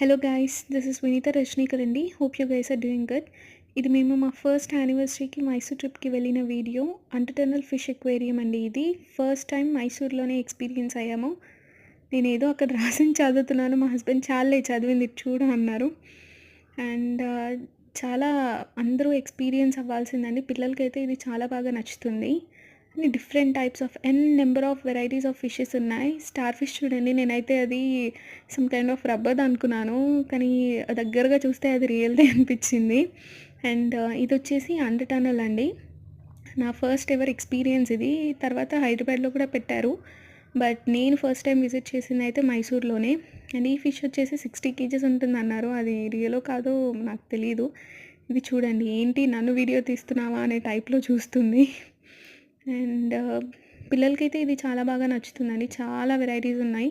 Hello guys, this is Vineetha Rajanikar అండి. Hope you guys are doing good. ఇది మేము మా ఫస్ట్ యానివర్సరీకి మైసూర్ ట్రిప్కి వెళ్ళిన వీడియో. అంటర్టనల్ ఫిష్ ఎక్వేరియం అండి. ఇది ఫస్ట్ టైం మైసూర్లోనే ఎక్స్పీరియన్స్ అయ్యాము. నేను ఏదో అక్కడ రాసింది చదువుతున్నాను, మా హస్బెండ్ చాలే చదివింది ఇది చూడు అన్నారు. అండ్ చాలా అందరూ ఎక్స్పీరియన్స్ అవ్వాల్సిందండి. పిల్లలకైతే ఇది చాలా బాగా నచ్చుతుంది. అన్ని different types of number of varieties of fishes ఉన్నాయి. స్టార్ ఫిష్ చూడండి, నేనైతే అది సమ్ కైండ్ ఆఫ్ రబ్బర్ అనుకున్నాను, కానీ దగ్గరగా చూస్తే అది రియల్దే అనిపించింది. అండ్ ఇది వచ్చేసి అండర్ టనల్ అండి. నా ఫస్ట్ ఎవర్ ఎక్స్పీరియన్స్ ఇది. తర్వాత హైదరాబాద్లో కూడా పెట్టారు, బట్ నేను ఫస్ట్ టైం విజిట్ చేసింది అయితే మైసూర్లోనే. అండ్ ఈ ఫిష్ వచ్చేసి 60 కేజెస్ ఉంటుందన్నారు. అది రియలో కాదో నాకు తెలీదు. ఇది చూడండి, ఏంటి నన్ను వీడియో తీస్తున్నావా అనే టైప్లో చూస్తుంది. అండ్ పిల్లలకైతే ఇది చాలా బాగా నచ్చుతుందండి. చాలా వెరైటీస్ ఉన్నాయి.